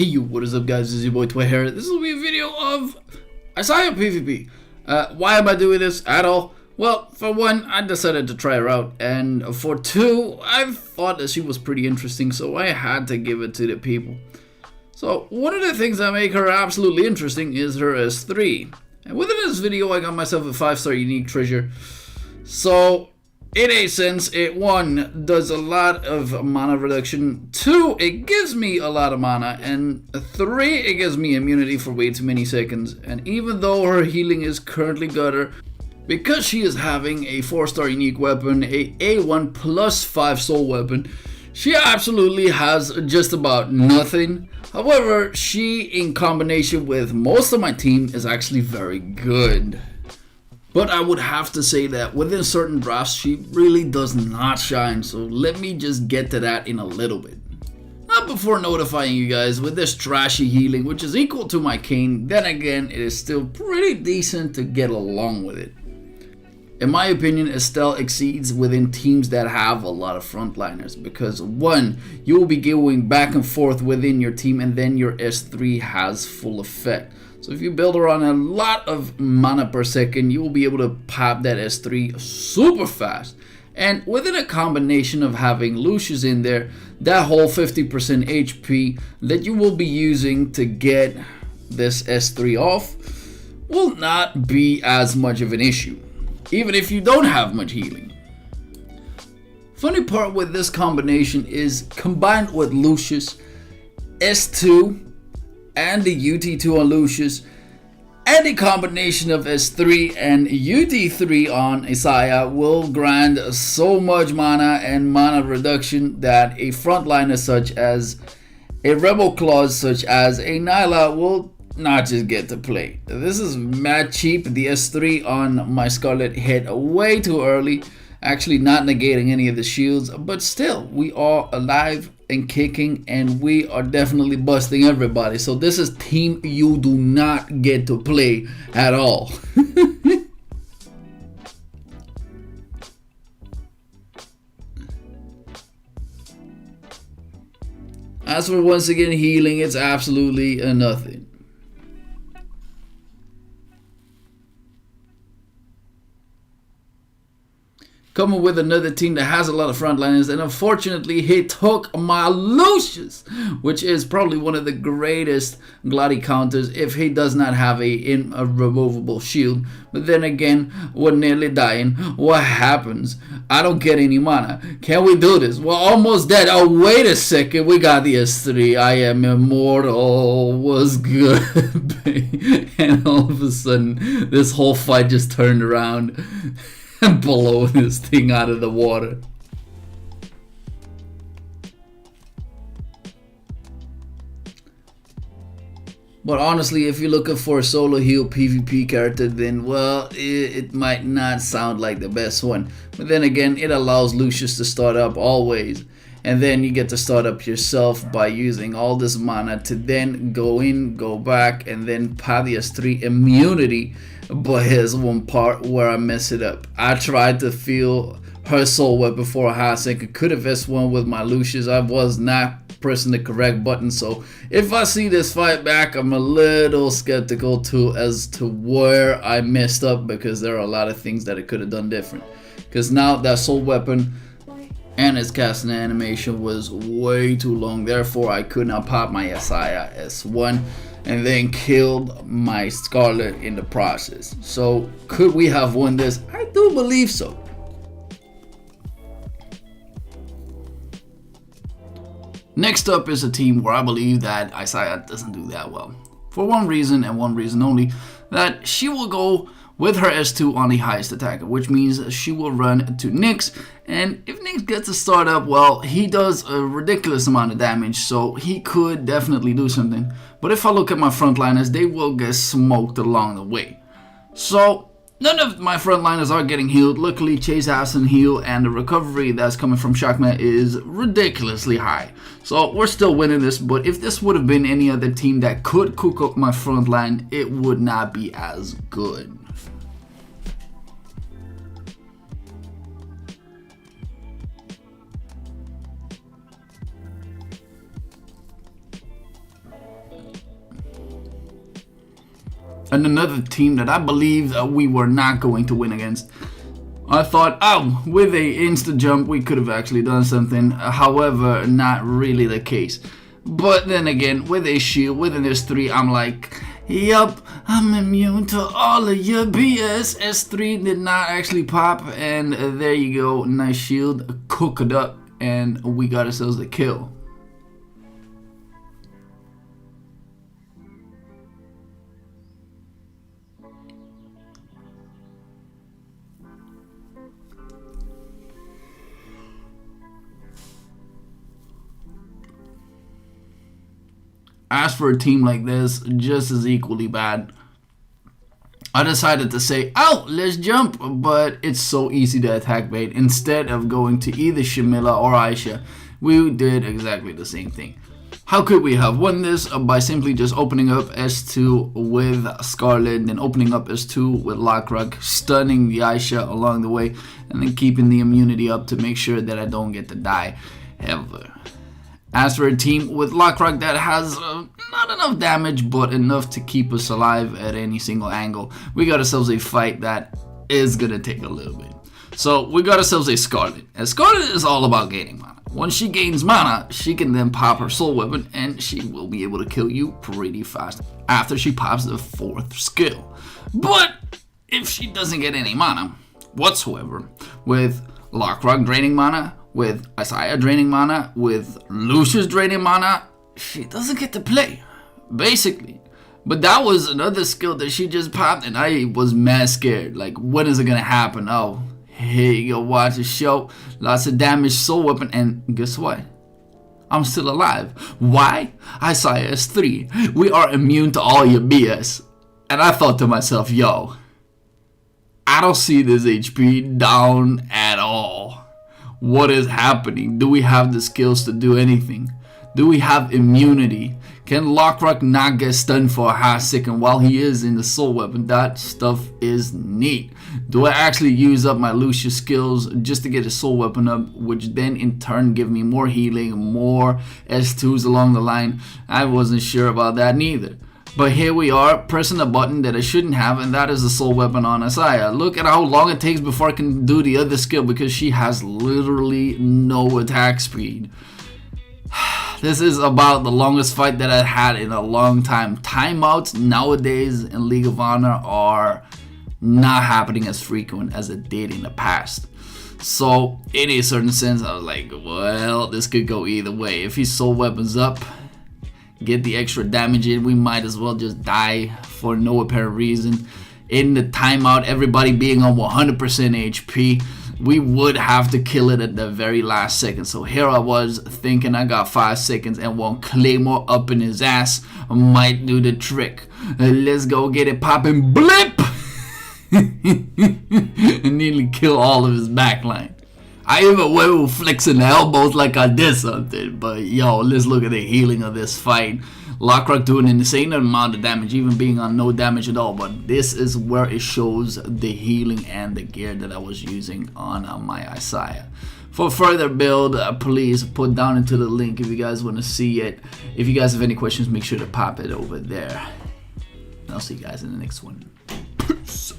Hey you, what is up guys, it's your boy Twit here. This will be a video of Isaiah PvP. Why am I doing this at all? Well, for one, I decided to try her out, and for two, I thought that she was pretty interesting, so I had to give it to the people. So, one of the things that make her absolutely interesting is her S3. And within this video, I got myself a 5-star unique treasure. So, in a sense, it 1 does a lot of mana reduction, 2 it gives me a lot of mana, and 3 it gives me immunity for way too many seconds. And even though her healing is currently gutter, because she is having a 4-star unique weapon, a A1 plus 5 soul weapon, she absolutely has just about nothing. However, she in combination with most of my team is actually very good. But I would have to say that within certain drafts, she really does not shine, so let me just get to that in a little bit. Not before notifying you guys, with this trashy healing, which is equal to my cane, then again, it is still pretty decent to get along with it. In my opinion, Estelle exceeds within teams that have a lot of frontliners, because 1, you will be going back and forth within your team, and then your S3 has full effect. So if you build her on a lot of mana per second, you will be able to pop that S3 super fast. And within a combination of having Lucius in there, that whole 50% HP that you will be using to get this S3 off will not be as much of an issue, even if you don't have much healing. Funny part with this combination is combined with Lucius, S2, and the UT2 on Lucius, and the combination of S3 and UT3 on Isaiah will grant so much mana and mana reduction that a frontliner such as a Rebel Clause such as a Nyla will not just get to play. This is mad cheap. The S3 on my Scarlet hit way too early, actually not negating any of the shields, but still we are alive and kicking, and we are definitely busting everybody. So this is team you do not get to play at all. As for once again healing, it's absolutely a nothing. Coming with another team that has a lot of frontliners, and unfortunately he took my Lucius, which is probably one of the greatest Gladi counters if he does not have a removable shield. But then again, we're nearly dying. What happens? I don't get any mana. Can we do this? We're almost dead. Oh, wait a second. We got the S3. I am immortal. Was good. And all of a sudden, this whole fight just turned around and blow this thing out of the water. But honestly, if you're looking for a solo heal PvP character, then well, it might not sound like the best one. But then again, it allows Lucius to start up always. And then you get to start up yourself by using all this mana to then go in, go back, and then pop the S3 immunity. But here's one part where I mess it up. I tried to feel her soul weapon for a high sync. I could have S1 with my Lucius. I was not pressing the correct button. So if I see this fight back, I'm a little skeptical too as to where I messed up, because there are a lot of things that I could have done different. Because now that soul weapon and its casting animation was way too long. Therefore, I could not pop my Isaiah S1. And then killed my Scarlet in the process. So could we have won this? I do believe so. Next up is a team where I believe that Isaiah doesn't do that well. For one reason and one reason only, that she will go with her S2 on the highest attacker, which means she will run to Nyx, and if Nyx gets to start up, well, he does a ridiculous amount of damage, so he could definitely do something. But if I look at my frontliners, they will get smoked along the way. So none of my frontliners are getting healed. Luckily, Chase has some heal, and the recovery that's coming from Shakma is ridiculously high. So we're still winning this, but if this would have been any other team that could cook up my frontline, it would not be as good. and another team that I believed we were not going to win against. I thought, oh, with a insta jump we could have actually done something. However, not really the case. But then again, with a shield, with an S3, I'm like, yup, I'm immune to all of your BS. S3 did not actually pop, and there you go, nice shield, cook it up, and we got ourselves a kill. As for a team like this, just as equally bad, I decided to say, oh, let's jump, but it's so easy to attack bait. Instead of going to either Shamila or Aisha, we did exactly the same thing. How could we have won this? By simply just opening up S2 with Scarlet, then opening up S2 with Lockrock, stunning the Aisha along the way, and then keeping the immunity up to make sure that I don't get to die ever. As for a team with Lockrock that has not enough damage, but enough to keep us alive at any single angle, we got ourselves a fight that is gonna take a little bit. So we got ourselves a Scarlet, and Scarlet is all about gaining mana. Once she gains mana, she can then pop her soul weapon, and she will be able to kill you pretty fast after she pops the 4th skill. But if she doesn't get any mana whatsoever, with Lockrock draining mana, with Isaiah draining mana, with Lucius draining mana, she doesn't get to play, basically. But that was another skill that she just popped, and I was mad scared. Like, when is it gonna happen? Oh, here you go, watch the show. Lots of damage, soul weapon, and guess what? I'm still alive. Why? Isaiah is 3. We are immune to all your BS. And I thought to myself, yo, I don't see this HP down at all. What is happening? Do we have the skills to do anything? Do we have immunity? Can Lockrock not get stunned for a half second while he is in the soul weapon? That stuff is neat. Do I actually use up my Lucius skills just to get a soul weapon up, which then in turn give me more healing, more S2s along the line? I wasn't sure about that neither. But here we are, pressing a button that I shouldn't have, and that is the soul weapon on Isaiah. Look at how long it takes before I can do the other skill, because she has literally no attack speed. This is about the longest fight that I've had in a long time. Timeouts nowadays in League of Honor are not happening as frequent as it did in the past. So in a certain sense, I was like, well, this could go either way. If his soul weapon's up, get the extra damage in, we might as well just die for no apparent reason. In the timeout, everybody being on 100% HP, we would have to kill it at the very last second. So here I was thinking I got 5 seconds, and one Claymore up in his ass might do the trick. Let's go get it popping. Blip! And nearly kill all of his backline. I even went with flexing the elbows like I did something. But yo, let's look at the healing of this fight. Lockrock doing an insane amount of damage, even being on no damage at all. But this is where it shows the healing and the gear that I was using on my Isaiah. For further build, please put down into the link if you guys want to see it. If you guys have any questions, make sure to pop it over there. And I'll see you guys in the next one. Peace.